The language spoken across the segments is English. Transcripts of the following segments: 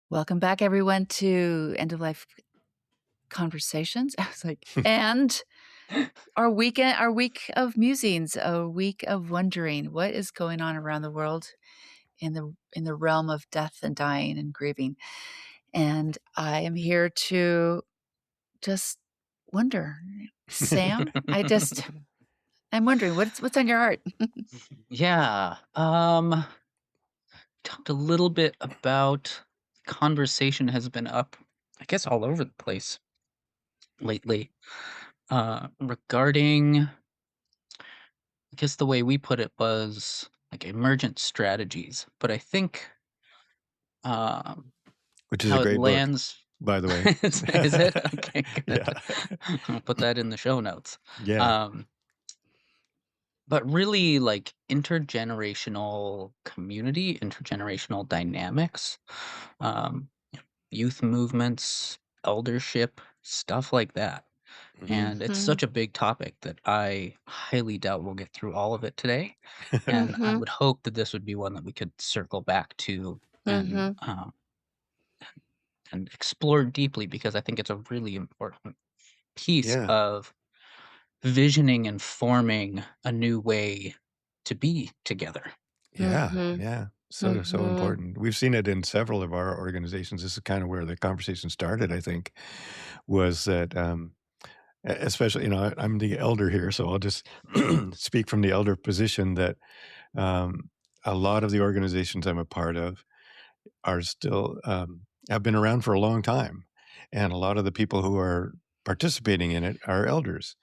Welcome back, everyone, to End of Life Conversations. I was like, and our week of musings, a week of wondering what is going on around the world in the realm of death and dying and grieving. And I am here to just wonder. Sam, I'm wondering what's on your heart. Yeah. Talked a little bit about conversation has been up, I guess, all over the place lately. Regarding, I guess the way we put it was like emergent strategies, but I think um, Which is a how it great book, lands. by the way. Is it? Okay, Yeah. good. I'll put that in the show notes. Yeah. Um, but really, like intergenerational community, intergenerational dynamics. Um, Youth movements, eldership, stuff like that. Mhm. And it's Mhm. such a big topic that I highly doubt we'll get through all of it today. And I Mhm. would hope that this would be one that we could circle back to and Mhm. explore deeply because I think it's a really important piece Yeah. of visioning and forming a new way to be together. Yeah. Mhm. Yeah. So Mhm. important. We've seen it in several of our organizations. This is kind of where the conversation started, I think, was that, especially, I'm the elder here, so I'll just speak from the elder position that um, a lot of the organizations I'm a part of are still have been around for a long time, and a lot of the people who are participating in it are elders.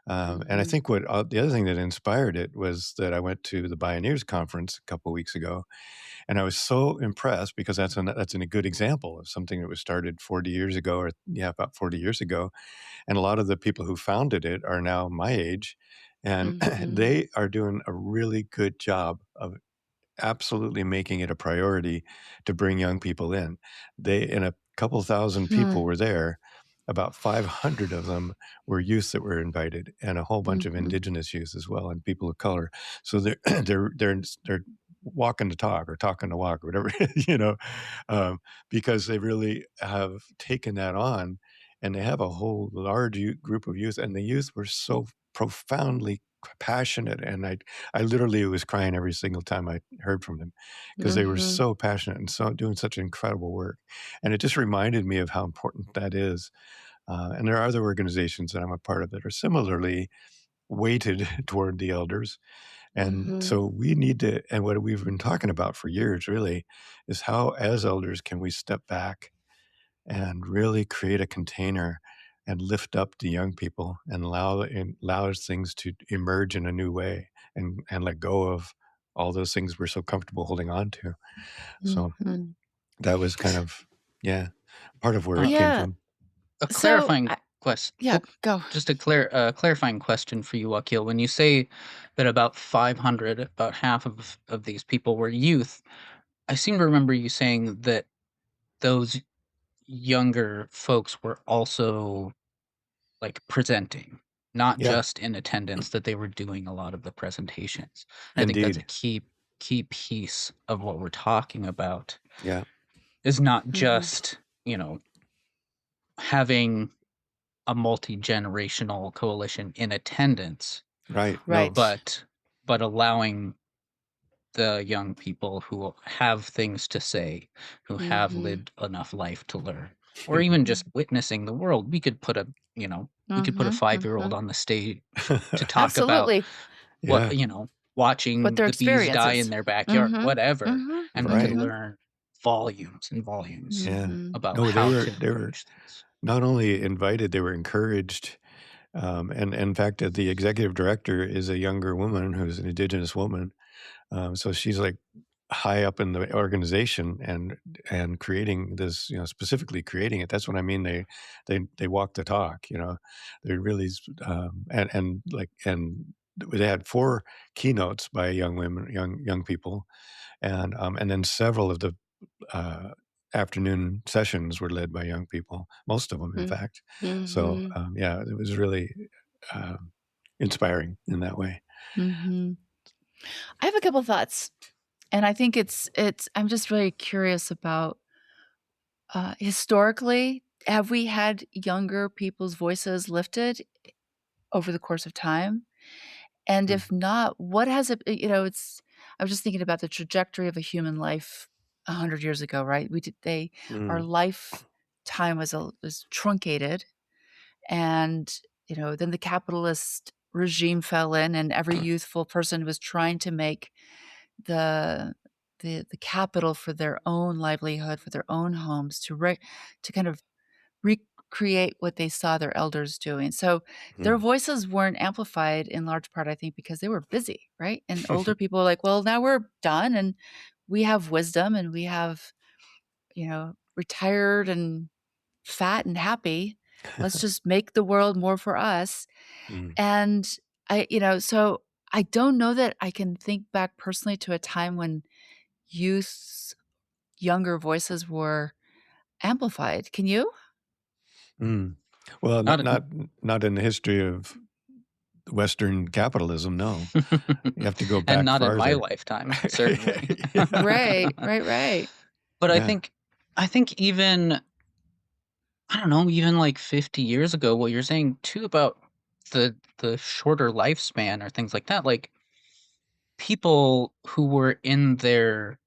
And I Mhm. think what the other thing that inspired it was that I went to the Pioneers Conference a couple of weeks ago, and I was so impressed because that's a good example of something that was started 40 years ago, or yeah, about 40 years ago. And a lot of the people who founded it are now my age, and Mhm. they are doing a really good job of absolutely making it a priority to bring young people in. In a couple thousand Hmm. people were there. About 500 of them were youth that were invited, and a whole bunch of Mhm. indigenous youth as well, and people of color. So they're they're walking to talk or talking to walk or whatever, you know, because they really have taken that on, and they have a whole large group of youth, and the youth were so profoundly passionate, and I literally was crying every single time I heard from them because they were Mhm. so passionate and so doing such incredible work. And it just reminded me of how important that is. And there are other organizations that I'm a part of that are similarly weighted toward the elders. And Mhm. so we need to, and what we've been talking about for years really is how, as elders, can we step back and really create a container and lift up the young people and allows things to emerge in a new way and let go of all those things we're so comfortable holding on to. So Mhm. that was kind of, yeah, part of where Uh, it came Yeah. from. a So, clarifying question. yeah, Oh, go. just a clarifying question for you, Akil. When you say that about 500, about half of these people were youth, I seem to remember you saying that those younger folks were also, like, presenting, not Yeah, just in attendance, that they were doing a lot of the presentations. I think that's a indeed. key piece of what we're talking about, Yeah, is not Mhm. just, having a multi-generational coalition in attendance, right. No. Right. but allowing the young people who have things to say, who have Mhm. lived enough life to learn, or even just witnessing the world. We could put a Mhm. 5-year-old Mhm. on the stage to talk about Absolutely. Yeah, What watching their the bees die experiences. in their backyard, Mhm. whatever, Mhm. and we could right. Mhm. learn volumes and volumes Yeah. Mhm. about No, how to they were approach things. not only invited, they were encouraged. And in fact, the executive director is a younger woman who's an indigenous woman. So she's like high up in the organization and creating this, specifically creating it. That's what I mean. They walk the talk. They really and they had four keynotes by young women, young people, and then several of the uh, afternoon sessions were led by young people, most of them, in Mhm. fact. So, Mhm. yeah, it was really um, inspiring in that way. Mhm. I have a couple thoughts, and I think it's I'm just really curious about Historically, have we had younger people's voices lifted over the course of time? And Mm, if not, what has it it's I was just thinking about the trajectory of a human life 100 years ago, right? We did they Our mm, lifetime was truncated, and, then the capitalist regime fell in, and every youthful person was trying to make the the capital for their own livelihood, for their own homes, to kind of recreate what they saw their elders doing. So their mm. voices weren't amplified in large part, I think, because they were busy, right? And older people are like, well, now we're done and we have wisdom and we have, retired and fat and happy. Let's just make the world more for us. Mm, And so I don't know that I can think back personally to a time when youth's younger voices were amplified. Can you? mm. Well, Not not in the history of Western capitalism, no. You have to go and back not in my farther. lifetime, certainly. Yeah, Right, right, right. But I yeah. think I think even I don't know, even like 50 years ago, what you're saying too about the shorter lifespan or things like that, like people who were in their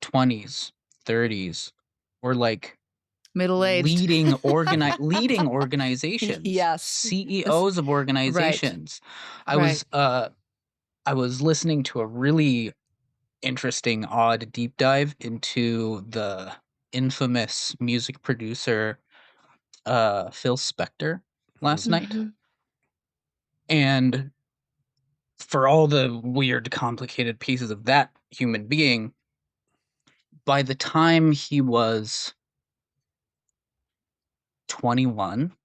20s, 30s were like Middle-aged. leading organizations, Yes. This CEOs of Right, organizations. I right. was uh I was listening to a really interesting, odd deep dive into the infamous music producer Phil Spector last Mhm, night. Mhm. And for all the weird, complicated pieces of that human being, by the time he was 21,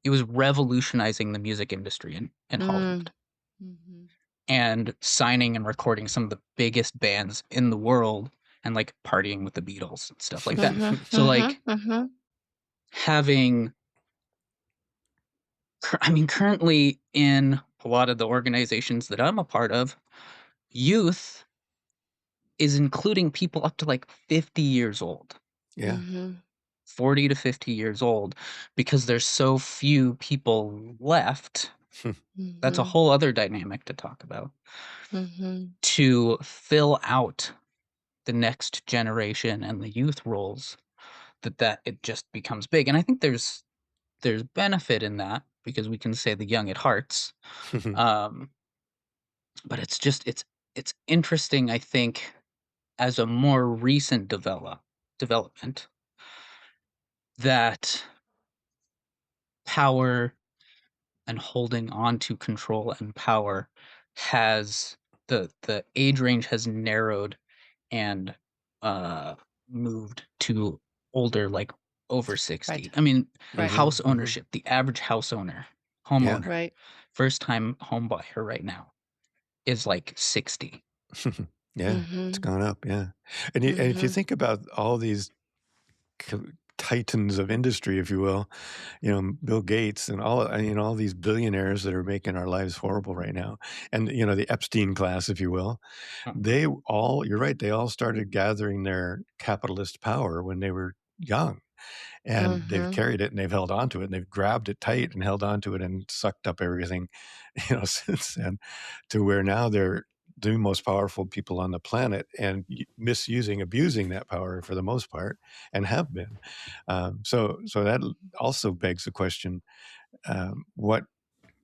he was revolutionizing the music industry in Mm. Hollywood Mhm. and signing and recording some of the biggest bands in the world and like partying with the Beatles and stuff like that. Mhm, So mhm, like mhm. having I mean currently in a lot of the organizations that I'm a part of, youth is including people up to like 50 years old. yeah. Mhm, 40 to 50 years old because there's so few people left. That's a mhm, whole other dynamic to talk about. mhm. To fill out the next generation and the youth roles that it just becomes big. And I think there's benefit in that because we can say the young at hearts. Um, but it's interesting, I think, as a more recent development that power and holding on to control and power has the age range has narrowed and uh moved to older, like over Right, 60. I mean, right, Mhm, house mhm. ownership, the average house owner, Yeah. homeowner, right. first time home buyer right now is like 60. Yeah, it's Mhm, gone up, yeah. And if you mhm, think about all these co titans of industry, if you will, Bill Gates and all these billionaires that are making our lives horrible right now, and, the Epstein class, if you will, Mhm, they all you're right, they all started gathering their capitalist power when they were young. And they've mhm. carried it and they've held on to it and they've grabbed it tight and held on to it and sucked up everything, since then, to where now they're the most powerful people on the planet and misusing, abusing that power for the most part, and have been. So that also begs the question: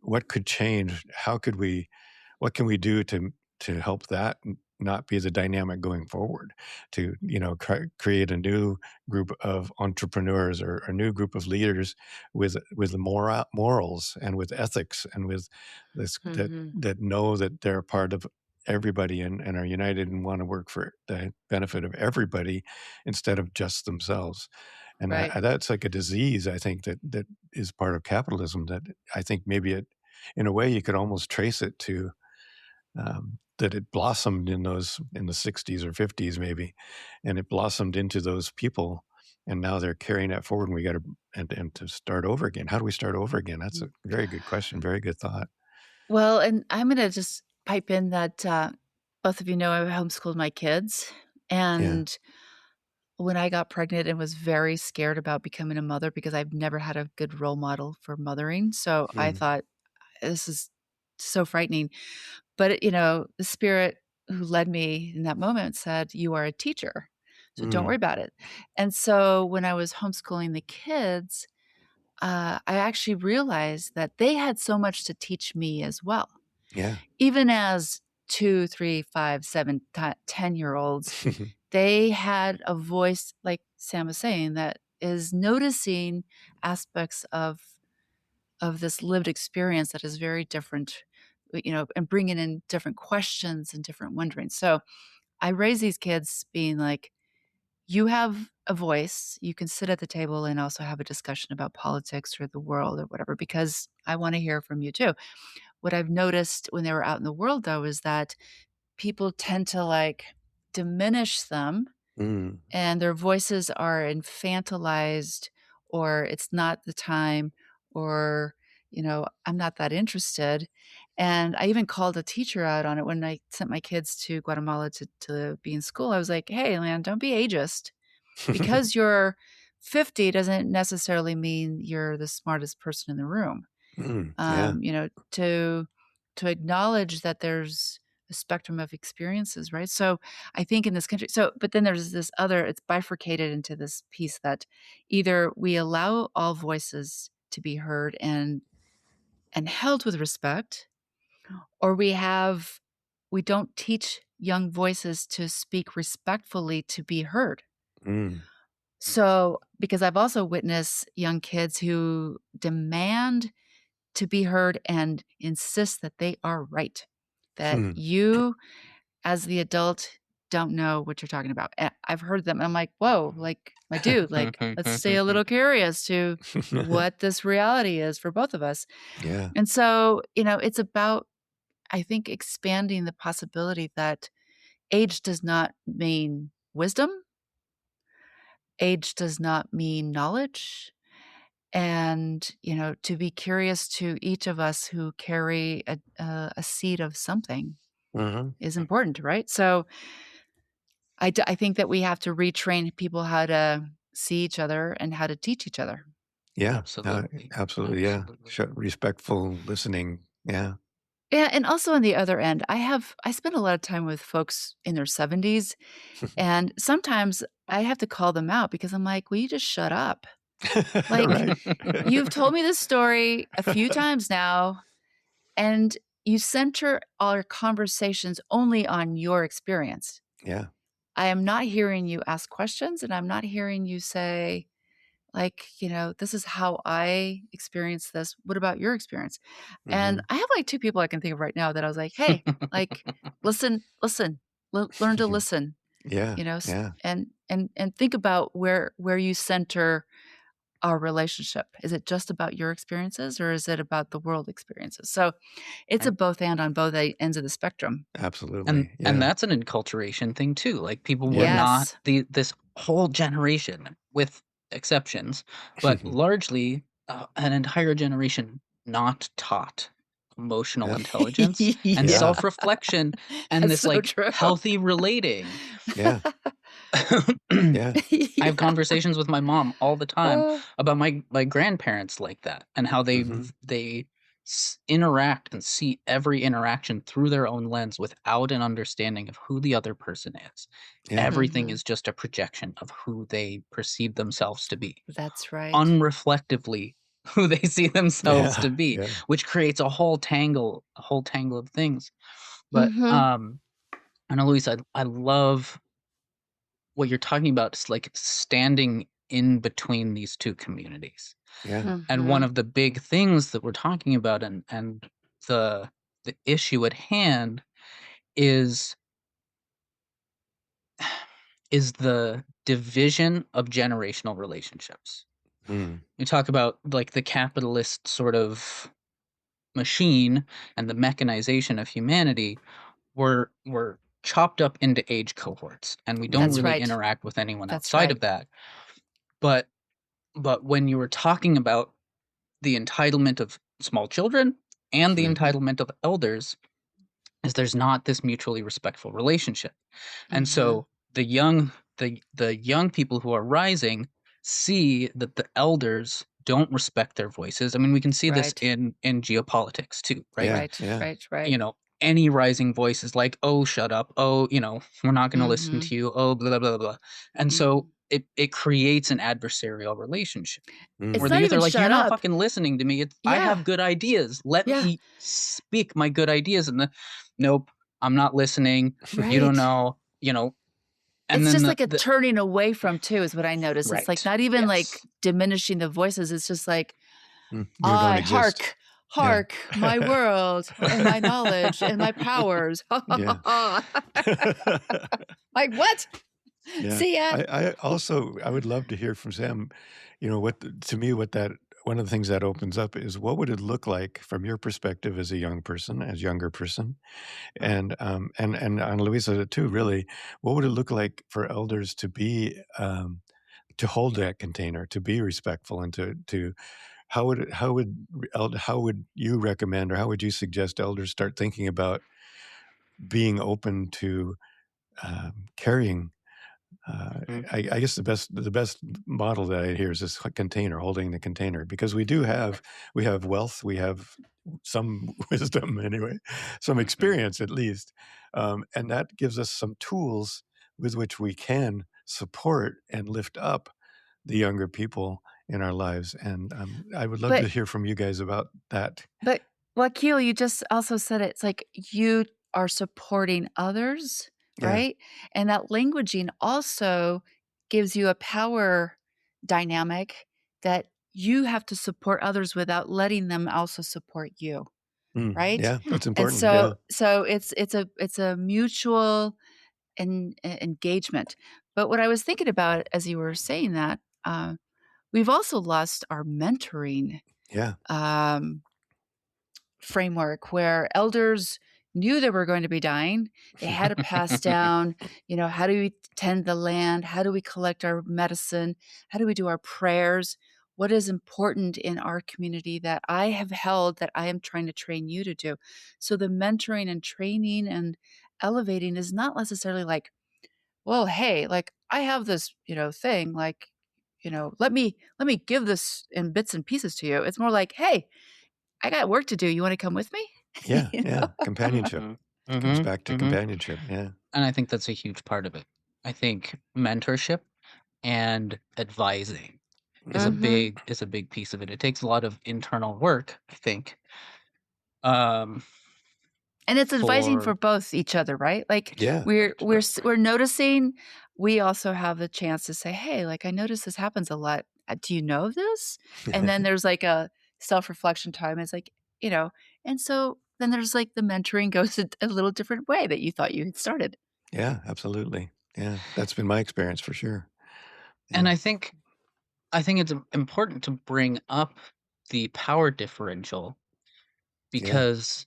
what could change? How could we? What can we do to help that not be the dynamic going forward? To create a new group of entrepreneurs or a new group of leaders with morals and with ethics and with this Mhm. that know that they're part of everybody and are united and want to work for the benefit of everybody instead of just themselves. And Right. that's like a disease, I think, that is part of capitalism. That I think maybe in a way, you could almost trace it to that it blossomed in the 60s or 50s, maybe, and it blossomed into those people, and now they're carrying that forward. And we got to and to start over again. How do we start over again? That's a very good question. Very good thought. Well, and I'm gonna just pipe in that, both of you know I've homeschooled my kids, Yeah. And when I got pregnant and was very scared about becoming a mother because I've never had a good role model for mothering, so I Mhm. thought, "This is so frightening." But, the spirit who led me in that moment said, "You are a teacher, so don't worry Mm. about it." And so when I was homeschooling the kids, I actually realized that they had so much to teach me as well. Yeah. Even as 2, 3, 5, 7, 10-year-olds, they had a voice, like Sam was saying, that is noticing aspects of this lived experience that is very different, and bringing in different questions and different wonderings. So I raise these kids being like, you have a voice. You can sit at the table and also have a discussion about politics or the world or whatever, because I want to hear from you too. What I've noticed when they were out in the world, though, is that people tend to like diminish them Mm. and their voices are infantilized, or it's not the time, or, I'm not that interested. And I even called a teacher out on it when I sent my kids to Guatemala to be in school. I was like, hey, man, don't be ageist. Because you're 50 doesn't necessarily mean you're the smartest person in the room. Mm. Yeah. To acknowledge that there's a spectrum of experiences, right? So I think in this country, but then there's this other, it's bifurcated into this piece that either we allow all voices to be heard and held with respect, or we don't teach young voices to speak respectfully to be heard. Mm. So, because I've also witnessed young kids who demand to be heard and insist that they are right, that Hmm. you, as the adult, don't know what you're talking about. I've heard them, and I'm like, "Whoa, like, my dude, like, let's stay a little curious to what this reality is for both of us." Yeah. And so, it's about, I think, expanding the possibility that age does not mean wisdom, age does not mean knowledge, and, to be curious to each of us who carry a seed of something Mhm. is important, right? So I think that we have to retrain people how to see each other and how to teach each other. Yeah. Absolutely. Absolutely, yeah. Absolutely. Respectful listening. Yeah. Yeah, and also on the other end, I spend a lot of time with folks in their 70s, and sometimes I have to call them out because I'm like, "Will you just shut up? Like, Right. you've told me this story a few times now, and you center our conversations only on your experience. Yeah. I am not hearing you ask questions, and I'm not hearing you say, like, this is how I experience this. What about your experience?" And Mhm. I have like 2 people I can think of right now that I was like, "Hey, like, listen, learn to listen, Yeah. Yeah. and think about where you center our relationship. Is it just about your experiences, or is it about the world experiences?" So it's a And both and on both ends of the spectrum. and Absolutely. and Yeah. that's an enculturation thing too. Like people were Yeah. not Yes. this whole generation, with exceptions, but largely an entire generation not taught emotional Yep. intelligence and Yeah. Yeah. self-reflection and That's this so like true. healthy relating. Yeah. Yeah. I have Yeah. conversations with my mom all the time Oh. about my grandparents like that and how Mhm. they interact and see every interaction through their own lens without an understanding of who the other person is. Yeah. Everything Mhm. is just a projection of who they perceive themselves to be, That's right. unreflectively who they see themselves to Yeah. be, Yeah. which creates a whole tangle of things. But Mhm. I know, Luis, I love what you're talking about is like standing in between these two communities. Yeah. And one Mhm. of the big things that we're talking about and the the issue at hand is is the division of generational relationships. Mm. You talk about like the capitalist sort of machine and the mechanization of humanity. We're chopped up into age cohorts and we don't That's Mhm. really right. interact with anyone That's outside right. of that. But when you were talking about the entitlement of small children and the Mhm. entitlement of elders, is there's not this mutually respectful relationship. And Mhm. so the young people who are rising see that the elders don't respect their voices. I mean, we can see this Right. in geopolitics too, right? Yeah, Right. yeah. Right. Right. You know, any rising voice is like, "Oh, shut up. Oh, you know, we're not going to listen Mhm. to you. Oh, blah blah blah." And so Mhm. it creates an adversarial relationship It's where Mhm. the not youth even are like, "You're shut not up. fucking listening to me. I Yeah. have good ideas. Let Yeah. me speak my good ideas." And the nope, I'm not listening. You don't Right. know, you know. And It's then just like a the turning away from too is what I noticed. It's like right. not even like Yes. diminishing the voices. It's just like, You don't I exist. hark, Yeah. hark, my world and my knowledge and my powers. Yeah. Like what? Yeah. See ya. I also I would love to hear from Sam, what to me, what that one of the things that opens up is what would it look like from your perspective as a young person, as younger person, and on Louisa too, really, what would it look like for elders to be, to hold that container, to be respectful, and to how would you recommend, or how would you suggest elders start thinking about being open to carrying Mhm. I guess the best model that I hear is this container, holding the container, because we have wealth, we have some wisdom anyway, some Mhm. experience at least, and that gives us some tools with which we can support and lift up the younger people in our lives. And I would love But to hear from you guys about that. But Wakil, you just also said it's like you are supporting others, Yeah. right? And that languaging also gives you a power dynamic that you have to support others without letting them also support you, right? Yeah, that's And important. Yeah. so it's a mutual engagement. But what I was thinking about as you were saying that, we've also lost our mentoring Yeah. um, framework where elders knew they were going to be dying. They had to pass down, how do we tend the land? How do we collect our medicine? How do we do our prayers? What is important in our community that I have held that I am trying to train you to do? So the mentoring and training and elevating is not necessarily like, well, hey, like I have this, thing, like, let me give this in bits and pieces to you. It's more like, hey, I got work to do. You wanna come with me? Yeah. You Yeah. know? Companionship. Mhm. It comes Mhm. back to Mhm. companionship. Yeah. And I think that's a huge part of it. I think mentorship and advising Mhm. is a big piece of it. It takes a lot of internal work, I think, um, And it's advising for for both each other, right? Like, Yeah. we're right. we're s we're noticing we also have the chance to say, "Hey, like, I notice this happens a lot. Do you know this?" And then there's, like, a self-reflection time. It's like, and so then there's, like, the mentoring goes a little different way that you thought you had started. Yeah, absolutely. Yeah, that's been my experience for sure. And Yeah, I think it's important to bring up the power differential yeah, because,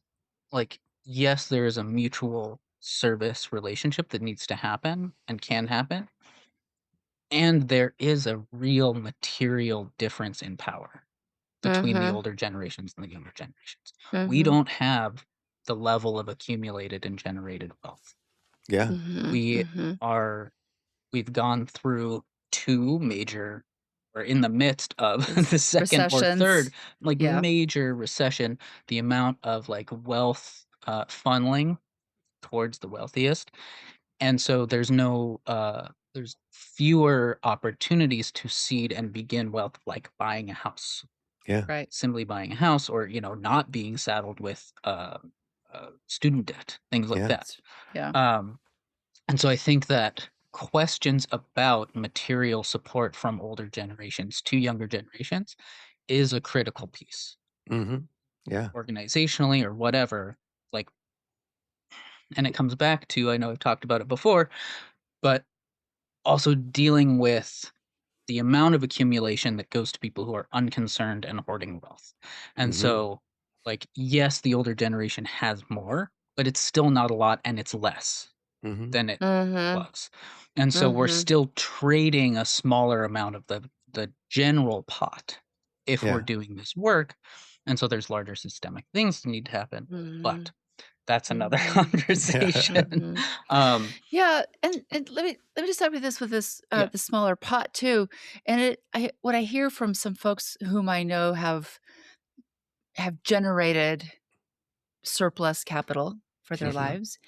like, yes, there is a mutual service relationship that needs to happen and can happen, and there is a real material difference in power between the Mhm. older generations and the younger generations. We Mhm. don't have the level of accumulated and generated wealth. yeah, Mhm. We Mhm. are we've gone through 2 major or in the midst of Res the second or third, recessions. like, Yeah. major recession. The amount of, like, wealth, funneling towards the wealthiest, and so there's fewer opportunities to seed and begin wealth, like buying a house. yeah, Right. Simply buying a house or, not being saddled with, student debt, things like yeah, that. Yeah. Um, and so I think that questions about material support from older generations to younger generations is a critical piece. mhm, yeah, Organizationally or whatever, like, and it comes back to, I know I've talked about it before, but also dealing with the amount of accumulation that goes to people who are unconcerned and hoarding wealth. And mhm, so, like, yes, the older generation has more, but it's still not a lot and it's less mhm, than it Mhm. was. And so we're Mhm. still trading a smaller amount of the general pot if we're yeah, doing this work. And so there's larger systemic things that need to happen. But Mhm. that's another Mhm. conversation. Mhm. Um, Yeah, and let me just start with this yeah. the smaller pot too, and what I hear from some folks whom I know have generated surplus capital for their Mhm. lives,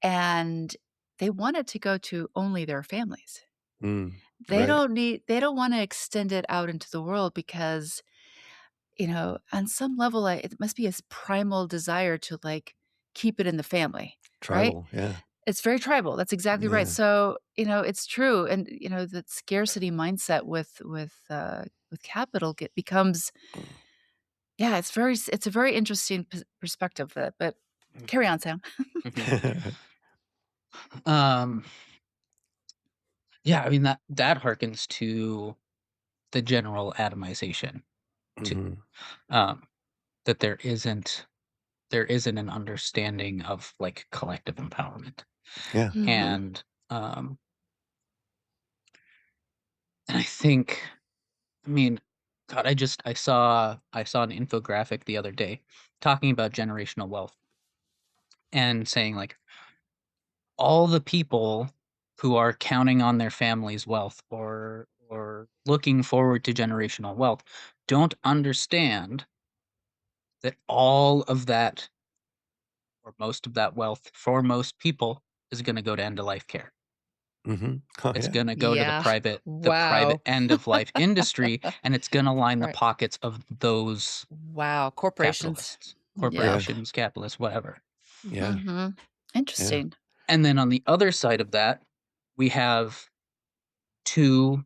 and they want it to go to only their families. Mm. They Right. don't wanna extend it out into the world because, on some level, it must be a primal desire to, like, keep it in the family, right? Tribal. Yeah. It's very tribal, that's exactly right. Yeah. So, it's true, and, that scarcity mindset with capital becomes yeah, it's a very interesting perspective, but carry on, Sam. Mhm. Um, yeah, I mean, that harkens to the general atomization too, Mhm. um, that there isn't an understanding of, like, collective empowerment. Yeah. Mhm. And, um, and I think, I mean, God, I saw an infographic the other day talking about generational wealth and saying, like, all the people who are counting on their family's wealth or looking forward to generational wealth don't understand that all of that or most of that wealth for most people is going to go to end of life care. Mhm. Oh, It's yeah. going to go to the Yeah. private Wow. end of life industry, and it's going to line the Right. pockets of those Wow, corporations. capitalists, Yeah. Yeah. corporations, capitalists, whatever. Yeah. Mhm. Yeah. Interesting. And then on the other side of that, we have two,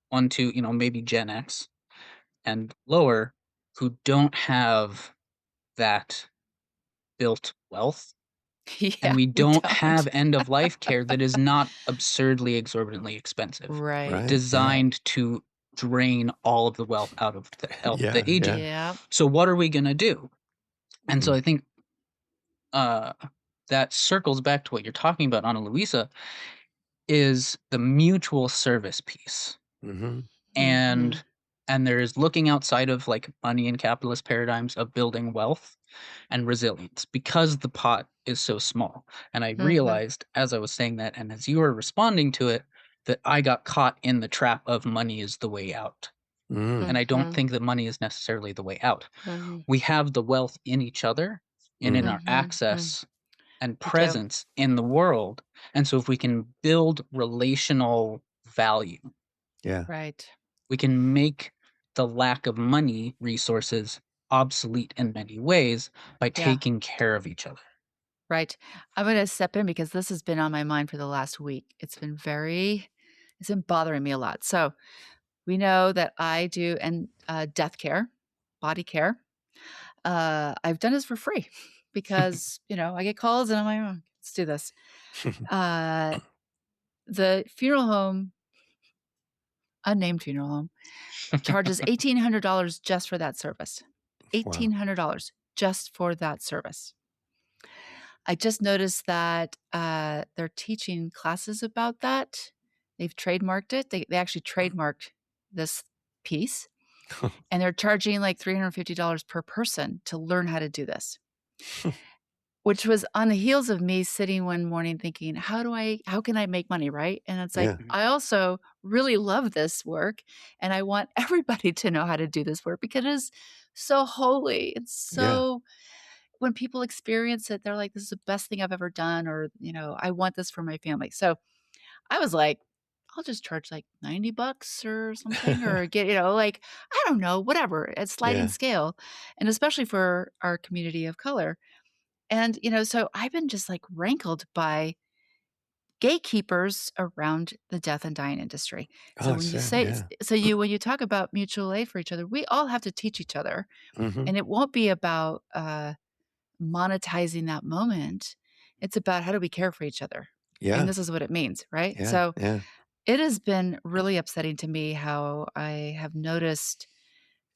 one, two, maybe Gen X and lower who don't have that built wealth. And Yeah, we we don't have don't. end of life care that is not absurdly exorbitantly expensive, Right. Right. Yeah. designed to drain all of the wealth out of the Yeah. aging. Yeah. Yeah. So what are we going to do? And so Mhm. I think uh, that circles back to what you're talking about, Ana Luisa, is the mutual service piece. Mhm. And Mhm. and there is looking outside of, like, money and capitalist paradigms of building wealth and resilience because the pot is so small. And I Mhm. realized as I was saying that and as you were responding to it that I got caught in the trap of money is the way out. And Mm. I don't Mhm. think that money is necessarily the way out. Mhm. We have the wealth in each other and in Mhm. our Mhm. Mhm. access and We do. presence in the world. And so if we can build relational value, Yeah. Right. we can make the lack of money resources obsolete in many ways by Yeah. taking care of each other. Right. I'm gonna step in because this has been on my mind for the last week. It's been bothering me a lot. So, we know that I do death care, body care. I've done this for free because, I get calls and I'm like, "Oh, let's do this." Uh, the funeral home, unnamed funeral home, charges $1,800 just for that service. Wow. $1,800 just for that service. I just noticed that, they're teaching classes about that. They've trademarked it. They actually trademarked this piece, and they're charging, like, $350 per person to learn how to do this, which was on the heels of me sitting one morning thinking, how can I make money, right? And it's like, Yeah. Mhm. I also really love this work, and I want everybody to know how to do this work because it is so holy. It's Yeah. so when people experience it, they're like, "This is the best thing I've ever done," or, "I want this for my family." So, I was like, "I'll just charge, like, $90 or something or get" like, I don't know, whatever, a sliding Yeah. scale, and especially for our community of color. And, so I've been just, like, rankled by gatekeepers around the death and dying industry. So Oh, when you sad. say Yeah. when you talk about mutual aid for each other, we all have to teach each other, Mhm. and it won't be about, monetizing that moment. It's about how do we care for each other? And Yeah. this is what it means, right? Yeah. So Yeah. it has been really upsetting to me how I have noticed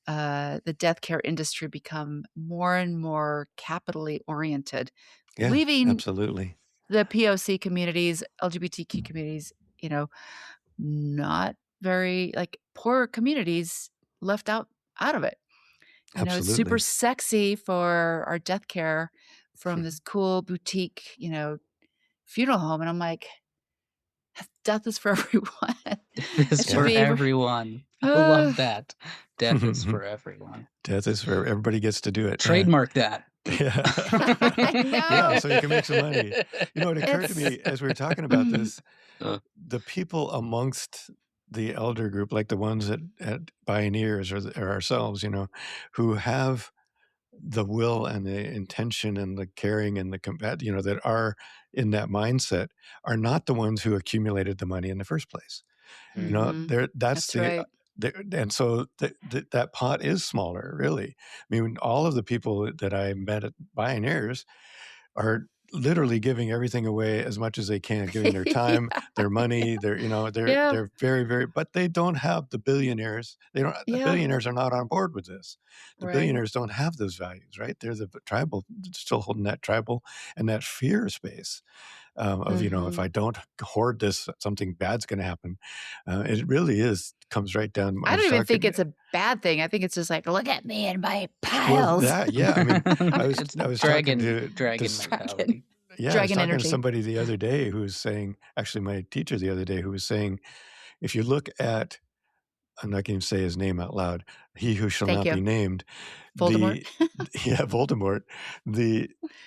the death care industry become more and more capitally oriented, Yeah. leaving Absolutely. the POC communities, LGBTQ communities, not very like poor communities left out of it. It's super Absolutely. sexy for our death care from this cool boutique, funeral home. And I'm like, death is for everyone. Death is It should for Yeah. be. everyone. I love that. Death is for everyone. Death is for everybody gets to do it. Trademark that. Yeah. I know. Yeah, so you can make some money. It occurred to It's me as we were talking about this, Uh, the people amongst the elder group, like the ones at Pioneers or ourselves, who have the will and the intention and the caring and the combat, that are in that mindset, are not the ones who accumulated the money in the first place. Mhm. That's That's right. and so that pot is smaller, really. I mean, all of the people that I met at Pioneers are literally giving everything away as much as they can, giving their time, their money, they're Yeah. very, very, but they don't have the billionaires. The Yeah. billionaires are not on board with this. The Right. billionaires don't have those values, right? They're the tribal, still holding that tribal and that fear space of, if I don't hoard this, something bad's going to happen. It really comes right down. I don't even think it's a bad thing. I think it's just like, look at me and my Well, piles. yeah. I mean, I was it's talking dragon to mentality. yeah, I was Dragon talking energy. to somebody the other day who was saying, actually my teacher the other day, who was saying, if you look at, I'm not going to say his name out loud, he who shall Thank not you. be named, Voldemort. Voldemort,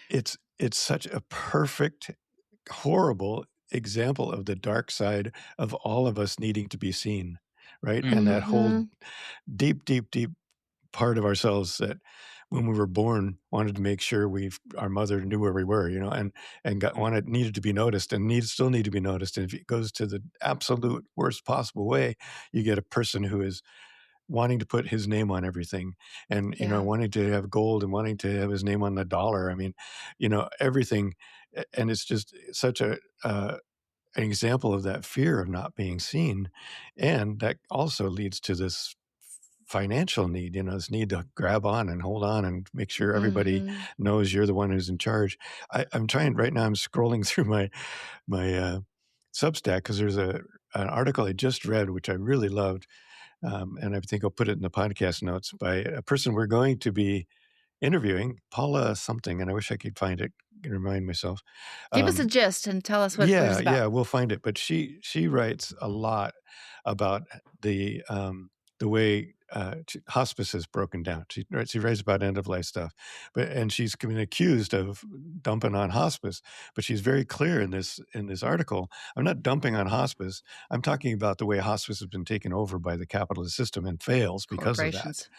it's such a perfect, horrible example of the dark side of all of us needing to be seen, right? And that whole Mhm. deep, deep, deep part of ourselves that when we were born wanted to make sure our mother knew where we were, and needed to be noticed and still need to be noticed. And if it goes to the absolute worst possible way, you get a person who is wanting to put his name on everything and, Yeah. wanting to have gold and wanting to have his name on the dollar. I mean, everything. And it's just such an example of that fear of not being seen. And that also leads to this financial need, this need to grab on and hold on and make sure everybody Mhm. knows you're the one who's in charge. I'm trying right now, I'm scrolling through my Substack because there's an article I just read, which I really loved. And I think I'll put it in the podcast notes by a person we're going to be interviewing, Paula something, and I wish I could find it and remind myself. Give us a gist and tell us what it's Yeah, about. we'll find it. But she writes a lot about the way hospice is broken down. She writes about end of life stuff, and she's been accused of dumping on hospice. But she's very clear in this article. I'm not dumping on hospice. I'm talking about the way hospice has been taken over by the capitalist system and fails because of that. Corporations.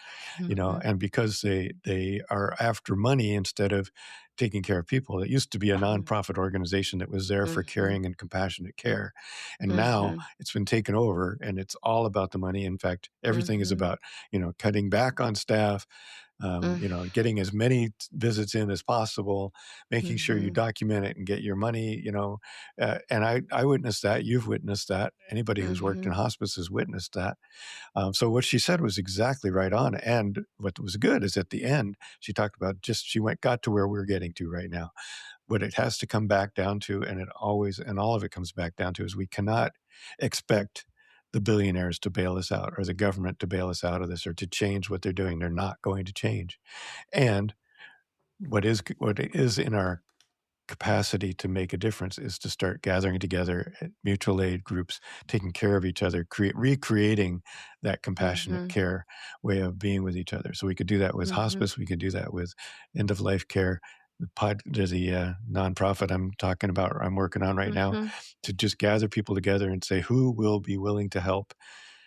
Mhm. And because they are after money instead of taking care of people. It used to be a nonprofit organization that was there for Mhm. caring and compassionate care. And now it's been taken over and it's all about the money. In fact, everything is about, cutting back on staff, getting as many visits in as possible, making sure you document it and get your money, and I witnessed that. You've witnessed that. Anybody who's worked in hospice has witnessed that. So what she said was exactly right on. And what was good is at the end, she talked about got to where we're getting to right now. What it has to come back down to, and all of it comes back down to, is we cannot expect the billionaires to bail us out or the government to bail us out of this or to change what they're doing. They're not going to change. And what is in our capacity to make a difference is to start gathering together at mutual aid groups, taking care of each other, recreating that compassionate care way of being with each other. So we could do that with hospice. We could do that with end of life care. There's the nonprofit I'm working on right now, to just gather people together and say, who will be willing to help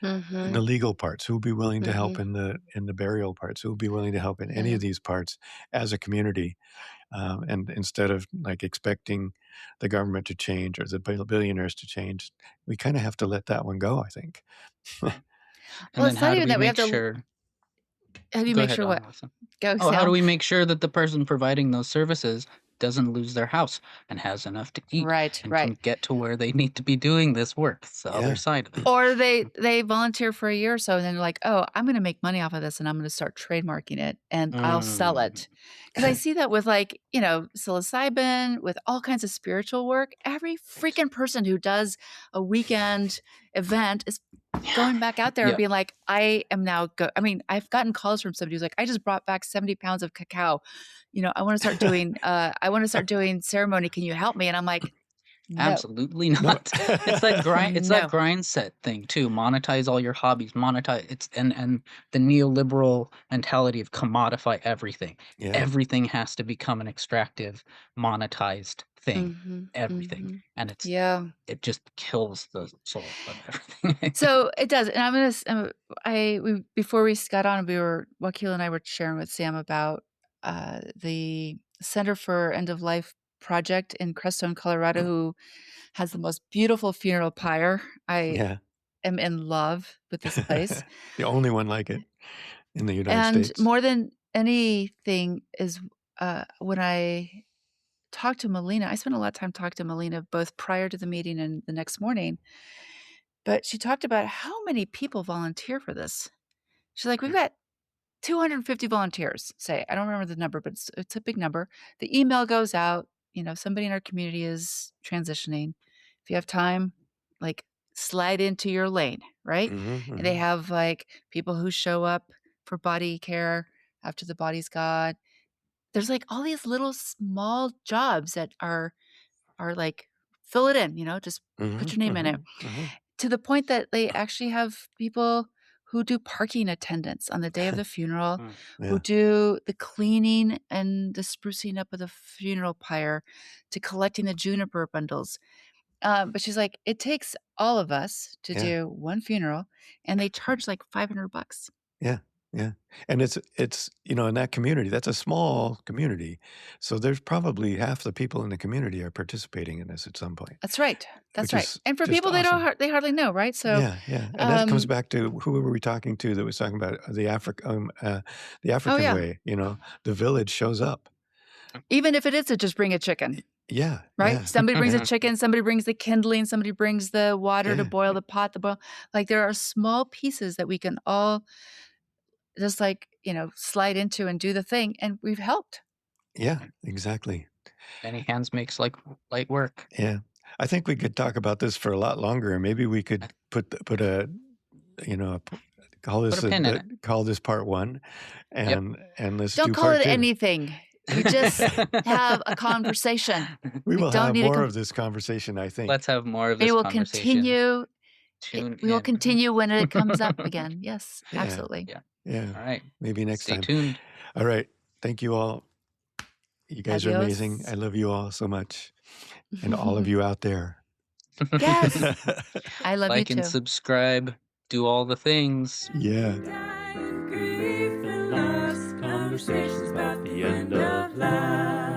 in the legal parts, who will be willing to help in the burial parts, who will be willing to help in any of these parts as a community. And instead of like expecting the government to change or the billionaires to change, we kind of have to let that one go, I think. And Well, then it's how not do even we that we make have to. sure? How do you Go make ahead, sure what? Melissa. Go, Oh, how do Sam. we make sure that the person providing those services doesn't lose their house and has enough to eat Right. and can get to where they need to be doing this work? It's the other side of it. Or they volunteer for a year or so, and then they're like, "Oh, I'm gonna make money off of this, and I'm gonna start trademarking it, and I'll sell it." Because I see that with, like, psilocybin, with all kinds of spiritual work. Every freaking person who does a weekend event is going back out there and Yep. being like, I am now I mean, I've gotten calls from somebody who's like, I just brought back 70 pounds of cacao. I want to start doing ceremony. Can you help me? And I'm like, no, Absolutely No. not. It's that no. grind set thing too. Monetize all your hobbies. Monetize and the neoliberal mentality of commodify everything. Yeah. Everything has to become an extractive, monetized thing. Mhm, Everything. mhm. And Yeah. it just kills the soul of everything. So it does. And I'm going to, before we got on, Wakil and I were sharing with Sam about the Center for End of Life project in Crestone, Colorado, who has the most beautiful funeral pyre. I Yeah. am in love with this place. The only one like it in the United And States. more than anything is when I talked to Melina, I spent a lot of time talking to Melina both prior to the meeting and the next morning. But she talked about how many people volunteer for this. She's like, we've got 250 volunteers, say. I don't remember the number, but it's a big number. The email goes out, somebody in our community is transitioning. If you have time, like slide into your lane, right? Mhm, And they mhm. have like people who show up for body care after the body's gone. There's like all these little small jobs that are like, fill it in, just put Mhm, your name in it. mhm, mhm. To the point that they actually have people who do parking attendants on the day of the funeral, Mm. who Yeah. do the cleaning and the sprucing up of the funeral pyre, to collecting the juniper bundles. But she's like, it takes all of us to Yeah. do one funeral, and they charge like $500. Yeah. Yeah. And it's in that community, that's a small community. So there's probably half the people in the community are participating in this at some point, That's right. That's which right. is And for just people awesome. they hardly know, right? So, Yeah, yeah. And that comes back to who were we talking to that was talking about the oh African yeah, way, the village shows up. even if it is to just bring a chicken. Yeah, Right? yeah, Somebody brings a chicken, somebody brings the kindling, somebody brings the water to yeah, boil the pot to boil. Like, there are small pieces that we can all just, like, slide into and do the thing, and we've helped. yeah, exactly. Many hands makes like light work. Yeah. I think we could talk about this for a lot longer, and maybe we could put a call Put this a pin in it. call this part 1, Yep. and let's Don't do call part it 2. anything. We just have a conversation. We We will don't have need more of this conversation, I think. Let's have more of We this will conversation. continue. Tune We will in. continue when it comes up again. Yes, Yeah. absolutely. Yeah. Yeah. All right. Maybe next Stay time. tuned. All right. Thank you all. You guys are amazing. Adios. I love you all so much. And all of you out there. Yes. I love you Like and too. subscribe. Do all the things. Yeah. Grieve and loss, conversations about the end of life.